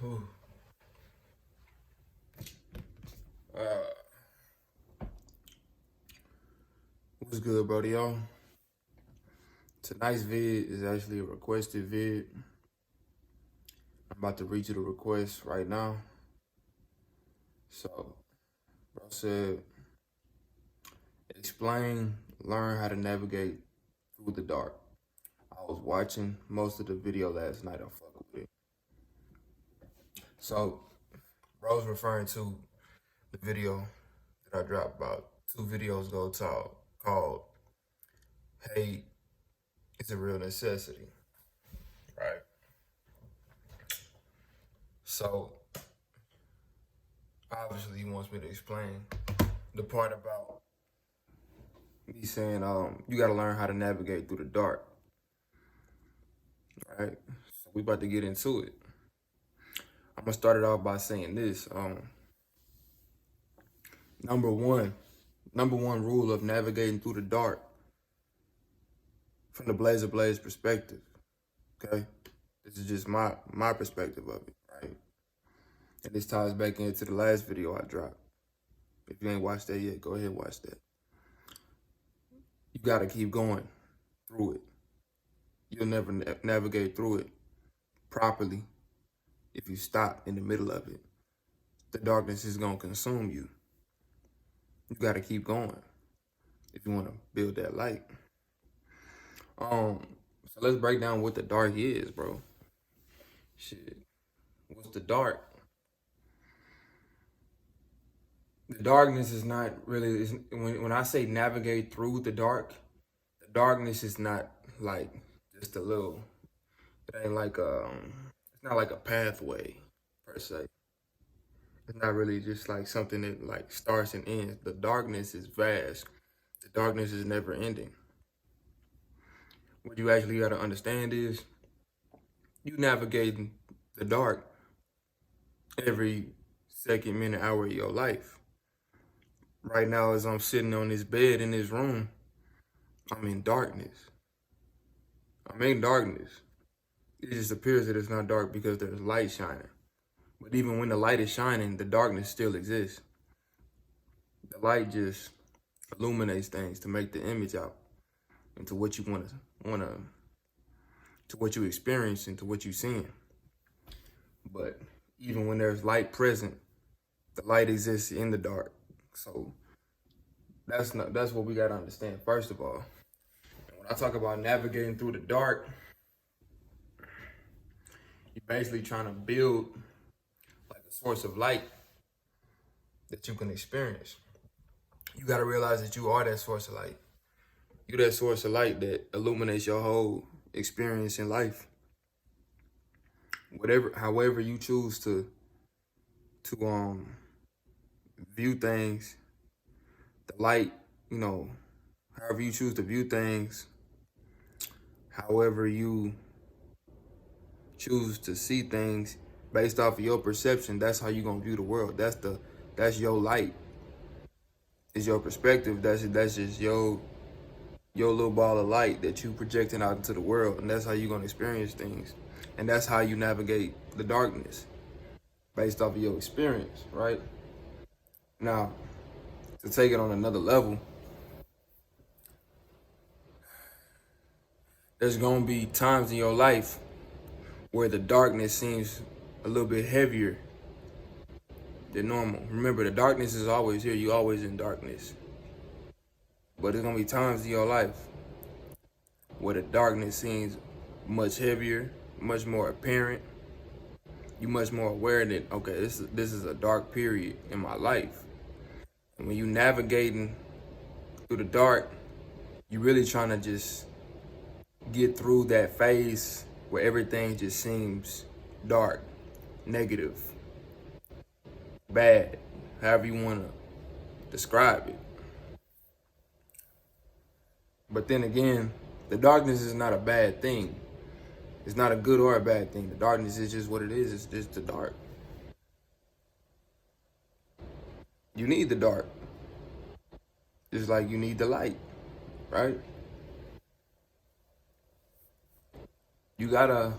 Whew. Uh, what's good, brody, y'all? Tonight's vid is actually a requested vid. I'm about to read you the request right now. So, bro said, learn how to navigate through the dark. I was watching most of the video last night. I fuck with it. So, bro's referring to the video that I dropped about 2 videos ago called Hate is a Real Necessity, right? So, obviously he wants me to explain the part about me saying you got to learn how to navigate through the dark, right? So we about to get into it. I'm gonna start it off by saying this. Number one rule of navigating through the dark from the Blazer Blaze perspective. Okay, this is just my perspective of it, right? And this ties back into the last video I dropped. If you ain't watched that yet, go ahead and watch that. You gotta keep going through it. You'll never navigate through it properly if you stop in the middle of it. The darkness is gonna consume you. You gotta keep going if you wanna build that light. So let's break down what the dark is, bro. Shit. What's the dark? The darkness is not really, when I say navigate through the darkness is not like just a little, it ain't like it's not like a pathway per se. It's not really just like something that like starts and ends. The darkness is vast. The darkness is never ending. What you actually gotta understand is you navigating the dark every second, minute, hour of your life. Right now, as I'm sitting on this bed in this room, I'm in darkness. I'm in darkness. It just appears that it's not dark because there's light shining. But even when the light is shining, the darkness still exists. The light just illuminates things to make the image out into what you to what you experience and to what you're seeing. But even when there's light present, the light exists in the dark. So that's what we gotta understand, first of all. And when I talk about navigating through the dark, you're basically trying to build like a source of light that you can experience. You gotta realize that you are that source of light. You're that source of light that illuminates your whole experience in life. However you choose to view things, the light, however you choose to view things, however you choose to see things based off of your perception, that's how you're gonna view the world. That's your light. It's your perspective. That's just your little ball of light that you projecting out into the world, and that's how you're gonna experience things. And that's how you navigate the darkness, based off of your experience, right? Now, to take it on another level, there's gonna be times in your life where the darkness seems a little bit heavier than normal. Remember, the darkness is always here. You're always in darkness. But there's gonna be times in your life where the darkness seems much heavier, much more apparent. You're much more aware that, okay, this is a dark period in my life. And when you navigating through the dark, you're really trying to just get through that phase where everything just seems dark, negative, bad, however you want to describe it. But then again, the darkness is not a bad thing. It's not a good or a bad thing. The darkness is just what it is. It's just the dark. You need the dark, just like you need the light, right? You gotta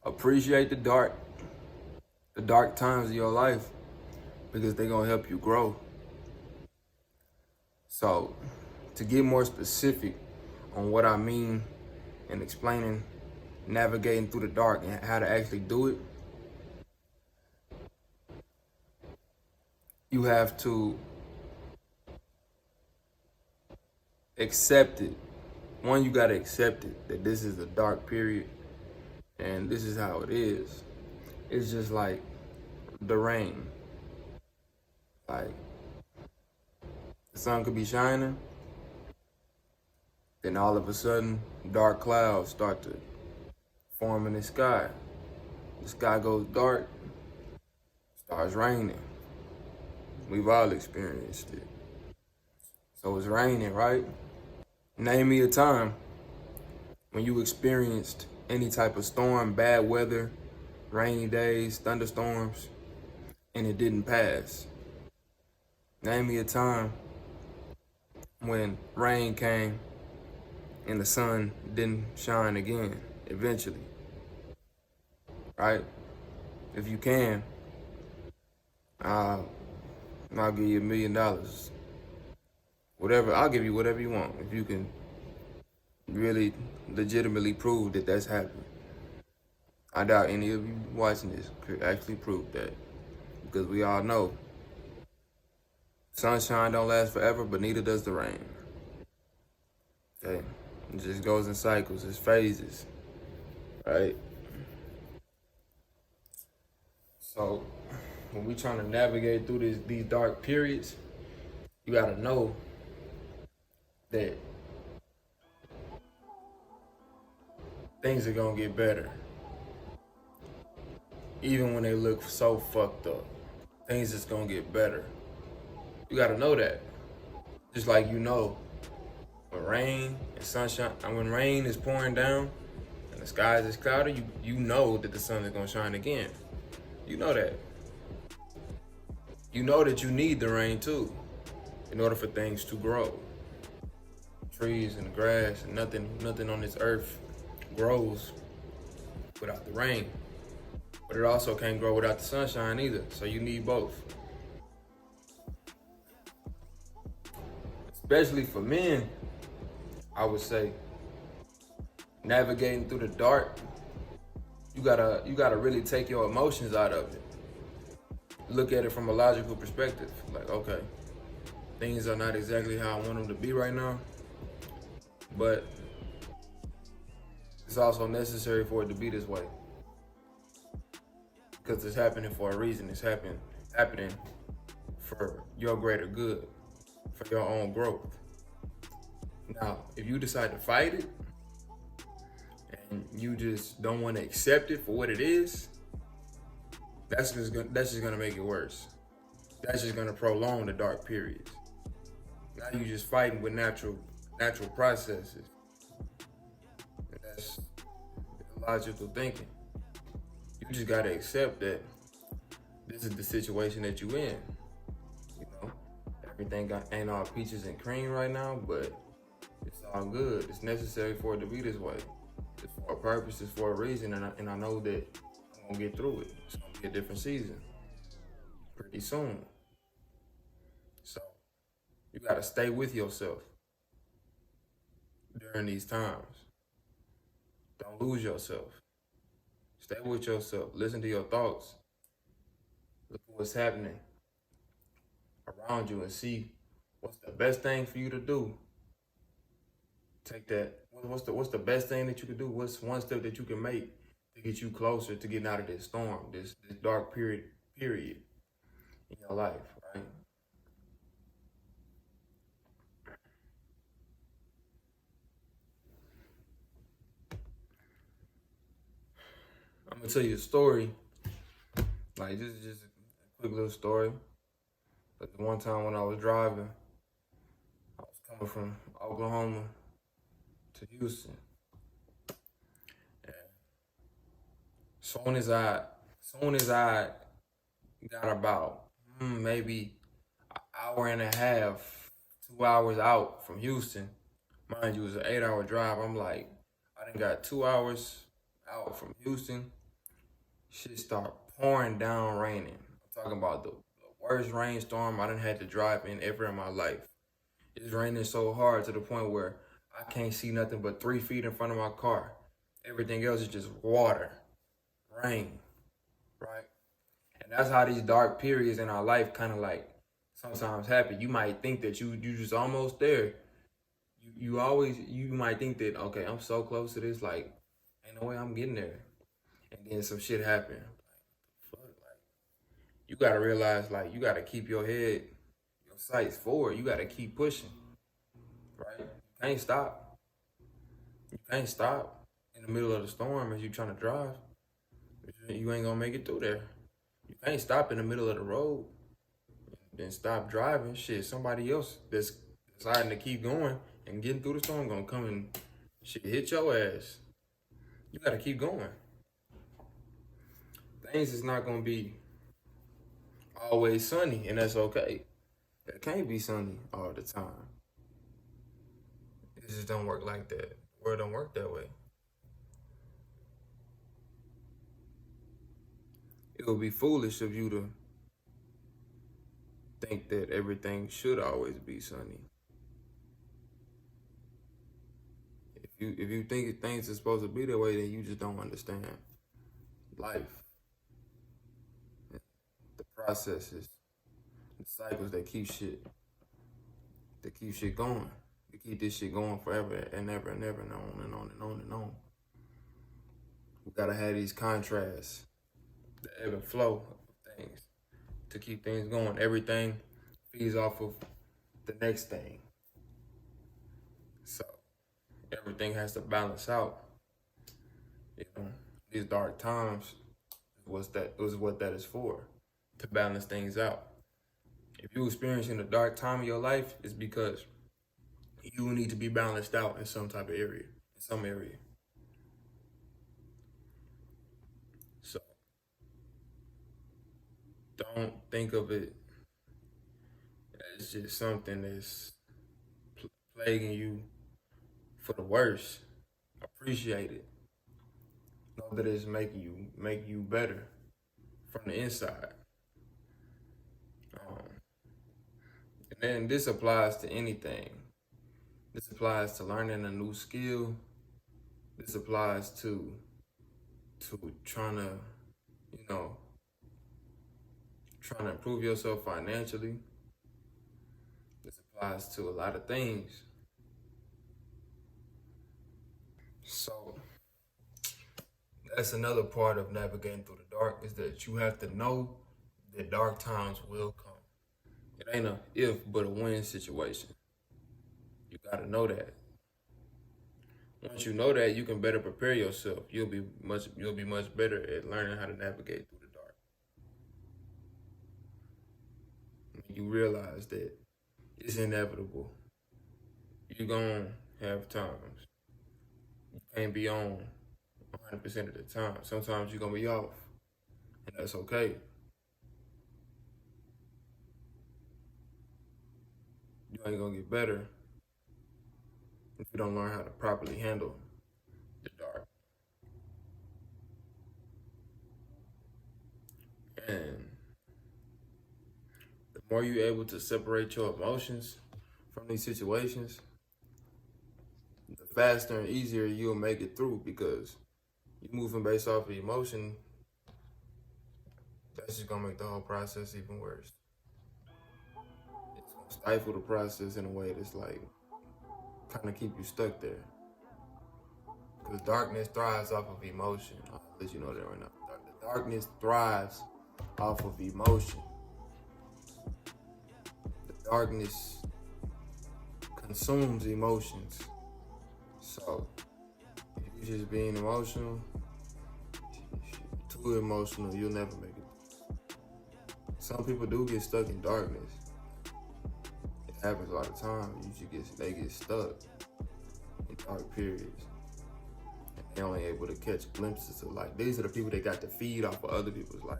appreciate the dark times of your life, because they're gonna help you grow. So, to get more specific on what I mean and explaining navigating through the dark and how to actually do it, you have to accept it. One, you gotta accept it, that this is a dark period and this is how it is. It's just like the rain. Like, the sun could be shining, then all of a sudden, dark clouds start to form in the sky. The sky goes dark, starts raining. We've all experienced it. So it's raining, right? Name me a time when you experienced any type of storm, bad weather, rainy days, thunderstorms, and it didn't pass. Name me a time when rain came and the sun didn't shine again, eventually. Right? If you can, I'll give you $1 million. Whatever, I'll give you whatever you want if you can really legitimately prove that that's happened. I doubt any of you watching this could actually prove that, because we all know sunshine don't last forever, but neither does the rain. Okay? It just goes in cycles, it's phases, right? So when we trying to navigate through these dark periods, you gotta know that things are gonna get better. Even when they look so fucked up, things is gonna get better. You gotta know that. Just like you know, when rain and sunshine, and when rain is pouring down and the skies is cloudy, you know that the sun is gonna shine again. You know that. You know that you need the rain too, in order for things to grow. Trees and grass and nothing on this earth grows without the rain. But it also can't grow without the sunshine either, so you need both. Especially for men, I would say, navigating through the dark, you gotta really take your emotions out of it. Look at it from a logical perspective. Like, okay, things are not exactly how I want them to be right now, but it's also necessary for it to be this way, because it's happening for a reason. It's happening for your greater good, for your own growth. Now, if you decide to fight it and you just don't want to accept it for what it is, that's just gonna make it worse. That's just gonna prolong the dark periods. Now you just fighting with natural processes. And that's illogical thinking. You just gotta accept that this is the situation that you in. You know, everything ain't all peaches and cream right now, but it's all good. It's necessary for it to be this way. It's for a purpose. It's for a reason, and I know that I'm gonna get through it. It's gonna be a different season pretty soon. So you gotta stay with yourself during these times. Don't lose yourself. Stay with yourself. Listen to your thoughts. Look at what's happening around you and see what's the best thing for you to do. Take that. What's the best thing that you can do? What's one step that you can make to get you closer to getting out of this storm, this dark period in your life, right? I'm gonna tell you a story. Like, this is just a quick little story. But the one time when I was driving, I was coming from Oklahoma to Houston. And soon as I got about maybe an hour and a half, 2 hours out from Houston, mind you, it was an 8-hour drive. I'm like, I done got 2 hours out from Houston. shit start pouring down raining. I'm talking about the worst rainstorm I done had to drive in ever in my life. It's raining so hard to the point where I can't see nothing but 3 feet in front of my car. Everything else is just water, rain, right? And that's how these dark periods in our life kind of like sometimes happen. You might think that you just almost there. You might think that, okay, I'm so close to this, like ain't no way I'm getting there. And then some shit happen. Fuck, like you gotta realize, like you gotta keep your head, your sights forward. You gotta keep pushing, right? You can't stop. You can't stop in the middle of the storm as you trying to drive. You ain't gonna make it through there. You can't stop in the middle of the road, then stop driving. Shit, somebody else that's deciding to keep going and getting through the storm gonna come and shit hit your ass. You gotta keep going. Things is not gonna be always sunny, and that's okay. It can't be sunny all the time. It just don't work like that. The world don't work that way. It would be foolish of you to think that everything should always be sunny. If you think things are supposed to be that way, then you just don't understand life, the processes, the cycles that keep shit going. To keep this shit going forever and ever and ever and on and on and on and on. We gotta have these contrasts, the ebb and flow of things to keep things going. Everything feeds off of the next thing. So everything has to balance out. You know, these dark times was what that is for, to balance things out. If you're experiencing a dark time in your life, it's because you need to be balanced out in some type of area, in some area. So don't think of it as just something that's plaguing you for the worse. Appreciate it. Know that it's making you better from the inside. And then this applies to anything. This applies to learning a new skill. This applies to trying to, trying to improve yourself financially. This applies to a lot of things. So that's another part of navigating through the dark, is that you have to know that dark times will come. It ain't a if but a when situation. You gotta know that. Once you know that, you can better prepare yourself. You'll be much better at learning how to navigate through the dark. When you realize that it's inevitable. You're gonna have times. You can't be on 100% of the time. Sometimes you're gonna be off, and that's okay. You ain't gonna get better if you don't learn how to properly handle the dark. And the more you're able to separate your emotions from these situations, the faster and easier you'll make it through, because you're moving based off of emotion. That's just gonna make the whole process even worse. It's gonna stifle the process in a way that's like kind of keep you stuck there. Because darkness thrives off of emotion. I'll let you know that right now. The darkness thrives off of emotion. The darkness consumes emotions. So if you're just being emotional, too emotional, you'll never make it. Some people do get stuck in darkness. It happens all the time. They get stuck in dark periods. And they're only able to catch glimpses of light. These are the people that got to feed off of other people's light.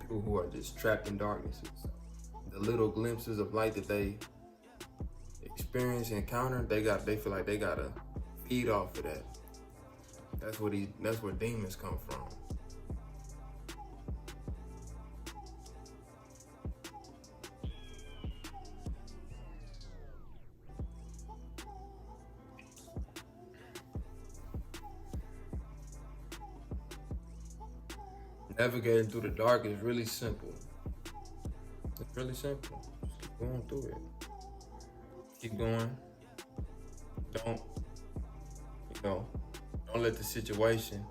People who are just trapped in darknesses. The little glimpses of light that they experience and encounter, they feel like they gotta feed off of that. That's where demons come from. Navigating through the dark is really simple. It's really simple. Just keep going through it. Keep going. Don't let the situation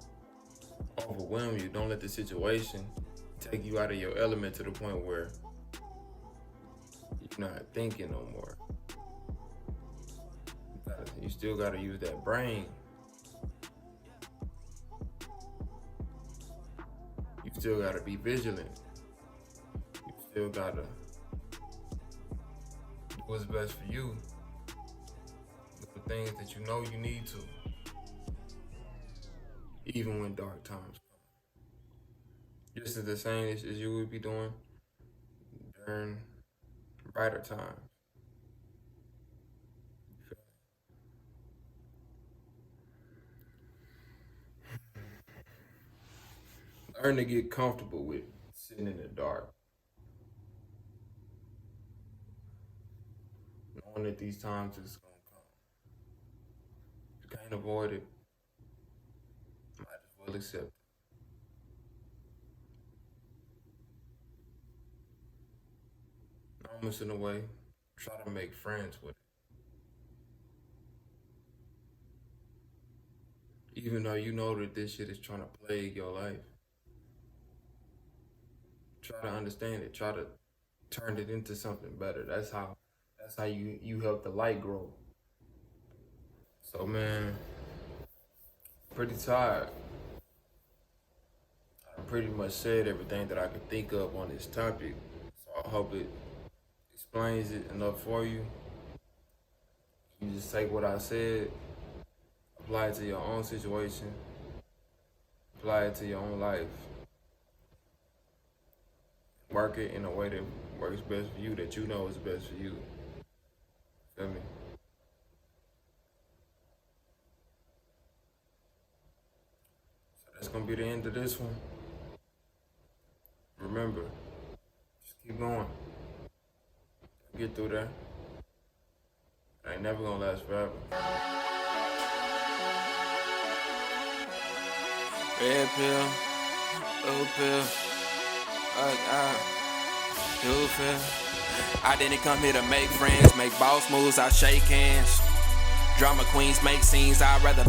overwhelm you. Don't let the situation take you out of your element to the point where you're not thinking no more. You still gotta use that brain. You still gotta be vigilant. You still gotta do what's best for you. Do the things that you know you need to. Even when dark times come. Just as the same as you would be doing during brighter times. Learn to get comfortable with sitting in the dark. Knowing that these times is gonna come. If you can't avoid it, might as well accept it. Moments in a way, try to make friends with it. Even though you know that this shit is trying to plague your life. Try to understand it. Try to turn it into something better. That's how you help the light grow. So man, pretty tired. I pretty much said everything that I could think of on this topic. So I hope it explains it enough for you. You just take what I said, apply it to your own situation, apply it to your own life. Work it in a way that works best for you, that you know is best for you. Feel me? So that's gonna be the end of this one. Remember, just keep going. Get through that. It ain't never gonna last forever. Red pill, blue pill, blue pill. I didn't come here to make friends, make boss moves, I shake hands. Drama queens make scenes, I'd rather